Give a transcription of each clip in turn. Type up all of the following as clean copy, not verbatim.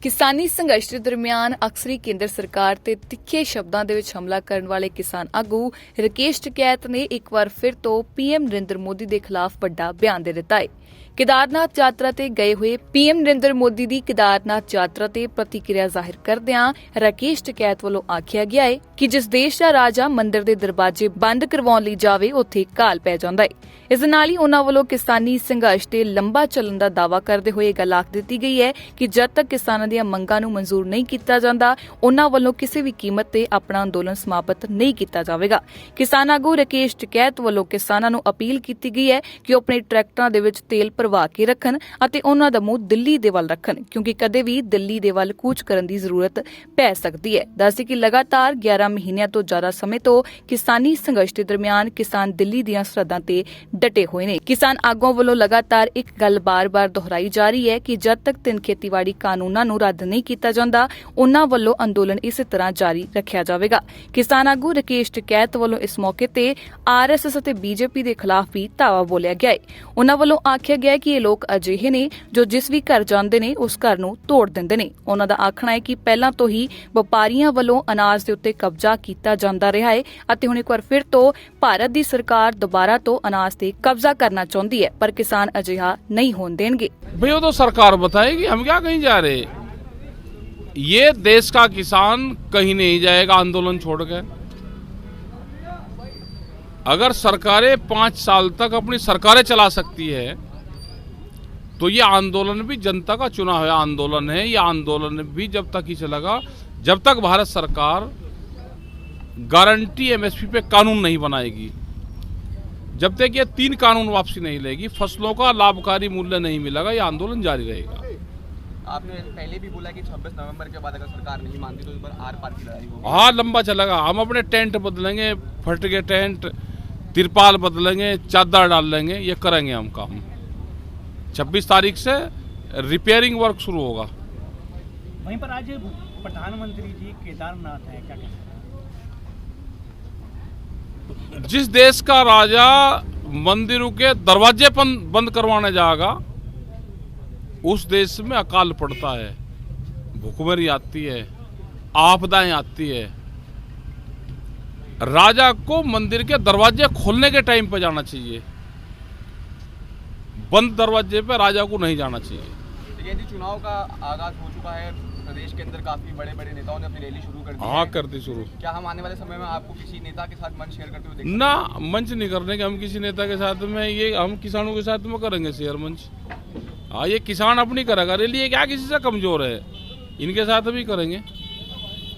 ਕਿਸਾਨੀ ਸੰਘਰਸ਼ ਦੇ ਦਰਮਿਆਨ ਅਕਸਰੀ ਕੇਂਦਰ ਸਰਕਾਰ ਤੇ ਤਿੱਖੇ ਸ਼ਬਦਾਂ ਦੇ ਵਿੱਚ ਹਮਲਾ ਕਰਨ ਵਾਲੇ ਕਿਸਾਨ ਆਗੂ ਰਾਕੇਸ਼ ਟਿਕੈਤ ਨੇ ਇੱਕ ਵਾਰ ਫਿਰ ਤੋਂ ਪੀਐਮ ਨਰਿੰਦਰ ਮੋਦੀ ਦੇ ਖਿਲਾਫ ਵੱਡਾ ਬਿਆਨ ਦੇ ਦਿੱਤਾ ਹੈ। ਕੇਦਾਰਨਾਥ ਯਾਤਰਾ ਤੇ ਗਏ ਹੋਏ ਪੀਐਮ ਨਰਿੰਦਰ ਮੋਦੀ ਦੀ ਕੇਦਾਰਨਾਥ ਯਾਤਰਾ ਤੇ ਪ੍ਰਤੀਕਿਰਿਆ ਜ਼ਾਹਿਰ ਕਰਦਿਆਂ ਰਾਕੇਸ਼ ਟਿਕੈਤ ਵੱਲੋਂ ਆਖਿਆ ਗਿਆ ਹੈ ਕਿ ਜਿਸ ਦੇਸ਼ ਦਾ ਰਾਜਾ ਮੰਦਿਰ ਦੇ ਦਰਵਾਜ਼ੇ ਬੰਦ ਕਰਵਾਉਣ ਲਈ ਜਾਵੇ ਉੱਥੇ ਕਾਲ ਪੈ ਜਾਂਦਾ ਹੈ। ਇਸ ਦੇ ਨਾਲ ਹੀ ਉਨ੍ਹਾਂ ਵੱਲੋਂ ਕਿਸਾਨੀ ਸੰਘਰਸ਼ ਤੇ ਲੰਬਾ ਚੱਲਣ ਦਾ ਦਾਅਵਾ ਕਰਦੇ ਹੋਏ ਇਹ ਗੱਲ ਆਖ ਦਿੱਤੀ ਗਈ ਹੈ ਕਿ ਜਦ ਤੱਕ ਕਿਸਾਨਾਂ ਦੀਆਂ ਮੰਗਾਂ ਨੂੰ ਮਨਜ਼ੂਰ ਨਹੀਂ ਕੀਤਾ ਜਾਂਦਾ ਉਨ੍ਹਾਂ ਵੱਲੋਂ ਕਿਸੇ ਵੀ ਕੀਮਤ ਤੇ ਆਪਣਾ ਅੰਦੋਲਨ ਸਮਾਪਤ ਨਹੀਂ ਕੀਤਾ ਜਾਵੇਗਾ। ਕਿਸਾਨ ਆਗੂ ਰਾਕੇਸ਼ ਟਿਕੈਤ ਵੱਲੋਂ ਕਿਸਾਨਾਂ ਨੂੰ ਅਪੀਲ ਕੀਤੀ ਗਈ ਹੈ ਕਿ ਉਹ ਆਪਣੇ ਟਰੈਕਟਰਾਂ ਦੇ ਵਿੱਚ ਤੇਲ ਭਰਵਾ ਕੇ ਰੱਖਣ ਅਤੇ ਉਨ੍ਹਾਂ ਦਾ ਮੂੰਹ ਦਿੱਲੀ ਦੇ ਵੱਲ ਰੱਖਣ ਕਿਉਂਕਿ ਕਦੇ ਵੀ ਦਿੱਲੀ ਦੇ ਵੱਲ ਕੂਚ ਕਰਨ ਦੀ ਜ਼ਰੂਰਤ ਪੈ ਸਕਦੀ ਹੈ। ਦੱਸਦੇ ਕਿ ਲਗਾਤਾਰ 11 ਮਹੀਨਿਆਂ ਤੋਂ ਜ਼ਿਆਦਾ ਸਮੇਂ ਤੋਂ ਕਿਸਾਨੀ ਸੰਘਰਸ਼ ਦੇ ਦਰਮਿਆਨ ਕਿਸਾਨ ਦਿੱਲੀ ਦੀਆਂ ਸਰਹੱਦਾਂ ਤੇ ਡਟੇ ਹੋਏ ਨੇ। ਕਿਸਾਨ ਆਗੂਆਂ ਵੱਲੋਂ ਲਗਾਤਾਰ ਇੱਕ ਗੱਲ ਬਾਰ-ਬਾਰ ਦੁਹਰਾਈ ਜਾ ਰਹੀ ਹੈ ਕਿ ਜਦ ਤੱਕ 3 ਖੇਤੀਬਾੜੀ ਕਾਨੂੰਨਾਂ ਨੂੰ ਰੱਦ ਨਹੀਂ ਕੀਤਾ ਜਾਂਦਾ ਉਨ੍ਹਾਂ ਵੱਲੋਂ ਅੰਦੋਲਨ ਇਸੇ ਤਰ੍ਹਾਂ ਜਾਰੀ ਰੱਖਿਆ ਜਾਵੇਗਾ। ਕਿਸਾਨ ਆਗੂ ਰਾਕੇਸ਼ ਟਿਕੈਤ ਵੱਲੋਂ ਇਸ ਮੌਕੇ ਤੇ ਆਰਐਸਐਸ ਅਤੇ ਬੀਜੇਪੀ ਦੇ ਖਿਲਾਫ ਵੀ ਧਾਵਾ ਬੋਲਿਆ ਗਿਆ ਹੈ। ਉਨ੍ਹਾਂ ਵੱਲੋਂ ਆਖਿਆ ਗਿਆ ਕਿ ਇਹ ਲੋਕ ਅਜਿਹੇ ਨੇ ਜੋ ਜਿਸ ਵੀ ਘਰ ਜਾਂਦੇ ਨੇ ਉਸ ਘਰ ਨੂੰ ਤੋੜ ਦਿੰਦੇ ਨੇ। ਉਨ੍ਹਾਂ ਦਾ ਆਖਣਾ ਹੈ ਕਿ ਪਹਿਲਾਂ ਤੋਂ ਹੀ ਵਪਾਰੀਆਂ ਵੱਲੋਂ ਅਨਾਜ ਦੇ ਉੱਤੇ ਕਬਜ਼ਾ ਕੀਤਾ ਜਾਂਦਾ ਰਿਹਾ ਹੈ ਅਤੇ ਹੁਣ ਇੱਕ ਵਾਰ ਫਿਰ ਤੋਂ ਭਾਰਤ ਦੀ ਸਰਕਾਰ ਦੁਬਾਰਾ ਤੋਂ ਅਨਾਜ ਤੇ कब्जा करना चाहती है पर किसान अजिहा नहीं होने देंगे। भैया तो सरकार बताएगी, हम क्या कहीं जा रहे। ये देश का किसान कहीं नहीं जाएगा आंदोलन छोड़ के। अगर सरकारें 5 साल तक अपनी सरकारें चला सकती है तो ये आंदोलन भी जनता का चुना हुआ आंदोलन है। ये आंदोलन भी जब तक ही चलेगा जब तक भारत सरकार गारंटी एमएसपी पे कानून नहीं बनाएगी, जब तक ये 3 कानून वापसी नहीं लेगी, फसलों का लाभकारी मूल्य नहीं मिलेगा, ये आंदोलन जारी रहेगा। आपने पहले भी बोला कि 26 नवंबर के बाद अगर सरकार नहीं मानती तो इस बार आर पार की लड़ाई होगी। हाँ, लंबा चलेगा। हम अपने टेंट बदलेंगे, फट के टेंट, तिरपाल बदलेंगे, चादर डाल लेंगे, ये करेंगे हम काम। 26 तारीख से रिपेयरिंग वर्क शुरू होगा। वहीं पर आज प्रधानमंत्री जी केदारनाथ है, क्या कहते हैं? जिस देश का राजा मंदिरों के दरवाजे बंद करवाने जाएगा उस देश में अकाल पड़ता है, भूखमरी आती है, आपदाएं आती है। राजा को मंदिर के दरवाजे खोलने के टाइम पे जाना चाहिए, बंद दरवाजे पे राजा को नहीं जाना चाहिए। ये चुनाव का आगाज हो चुका है, प्रदेश के अंदर काफी बड़े बड़े नेताओं ने अपनी रैली शुरू कर दी। हाँ, कर दी शुरू। क्या हम आने वाले समय में आपको किसी नेता के साथ मंच शेयर करते हुए देखेंगे? ना, मंच नहीं करने के हम किसी नेता के साथ में, ये हम किसानों के साथ में करेंगे शेयर मंच। हाँ, ये किसान अपनी करेगा रैली, ये क्या किसी से कमजोर है, इनके साथ भी करेंगे।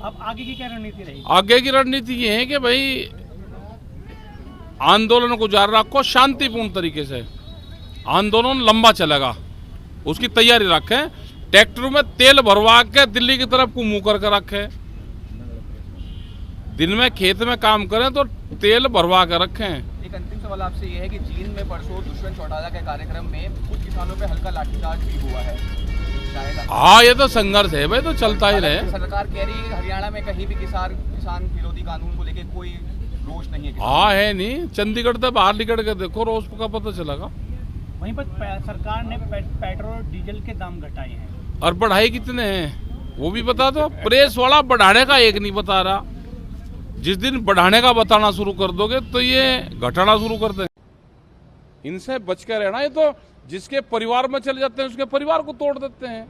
अब आगे की क्या रणनीति रहेगी? आगे की रणनीति ये है कि भाई आंदोलन को जारी रखो शांतिपूर्ण तरीके से, आंदोलन लंबा चलेगा, उसकी तैयारी रखें। ट्रैक्टर में तेल भरवा के दिल्ली की तरफ को मुंह करके रखे, दिन में खेत में काम करें तो तेल भरवा के रखें। एक अंतिम सवाल आपसे ये है कि चीन में परसों दुष्यंत चौटाला के कार्यक्रम में कुछ किसानों पे हल्का लाठीचार्ज भी हुआ है, शायद। हाँ, ये तो संघर्ष है भाई, तो चलता ही रहे। सरकार कह रही है कि हरियाणा में कहीं भी किसान विरोधी कानून को लेकर कोई रोष नहीं है। हाँ, है नहीं, चंडीगढ़ से बाहर निकल के देखो, रोज का पता चलेगा। वहीं पर सरकार ने पेट्रोल डीजल के दाम घटाए हैं और बढ़ाए कितने हैं वो भी बता दो। प्रेस वाला बढ़ाने का एक नहीं बता रहा, जिस दिन बढ़ाने का बताना शुरू कर दोगे तो ये घटाना शुरू कर देंगे। इनसे बच कर रहना। ये तो जिसके परिवार में चले जाते हैं उसके परिवार को तोड़ देते हैं।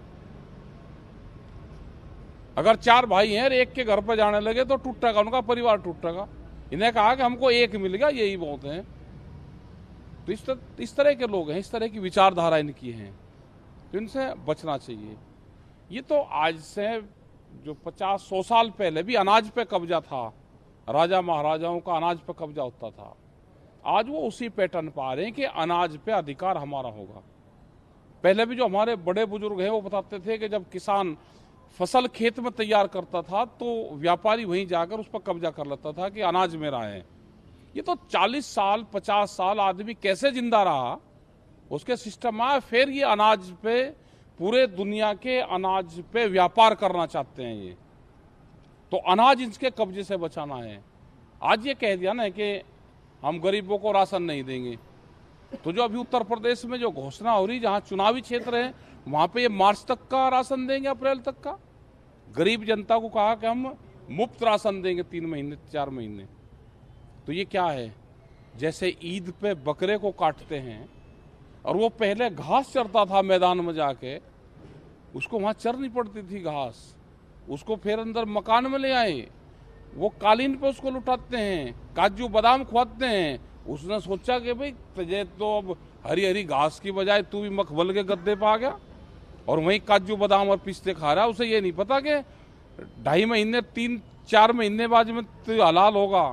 अगर 4 भाई हैं और एक के घर पर जाने लगे तो टूटेगा, उनका परिवार टूटेगा। इन्हें कहा कि हमको एक मिल गया, यही बहुत है। तो इस तरह के लोग हैं, इस तरह की विचारधारा इनकी है, तो इनसे बचना चाहिए। ये तो आज से जो 50-100 साल पहले भी अनाज पे कब्जा था, राजा महाराजाओं का अनाज पे कब्जा होता था, आज वो उसी पैटर्न पर आ रहे हैं कि अनाज पे अधिकार हमारा होगा। पहले भी जो हमारे बड़े बुजुर्ग हैं वो बताते थे कि जब किसान फसल खेत में तैयार करता था तो व्यापारी वहीं जाकर उस पर कब्जा कर लेता था कि अनाज मेरा है। ये तो 40 साल 50 साल आदमी कैसे जिंदा रहा, उसके सिस्टम आया, फिर ये अनाज पे पूरे दुनिया के अनाज पे व्यापार करना चाहते हैं। ये तो अनाज इनके कब्जे से बचाना है। आज ये कह दिया ना कि हम गरीबों को राशन नहीं देंगे, तो जो अभी उत्तर प्रदेश में जो घोषणा हो रही, जहाँ चुनावी क्षेत्र है वहां पे ये मार्च तक का राशन देंगे, अप्रैल तक का। गरीब जनता को कहा कि हम मुफ्त राशन देंगे 3 महीने 4 महीने। तो ये क्या है? जैसे ईद पे बकरे को काटते हैं और वो पहले घास चरता था मैदान में जाके, उसको वहां चरनी पड़ती थी घास, उसको फिर अंदर मकान में ले आए, वो कालीन पे उसको लुटाते हैं, काजू बादाम खुआते हैं। उसने सोचा कि भाई तुझे तो अब हरी हरी घास की बजाय तू भी मखमल के गद्दे पे आ गया और वहीं काजू बादाम और पिस्ते खा रहा है। उसे ये नहीं पता कि 2.5 महीने 3-4 महीने बाद में तो हलाल होगा।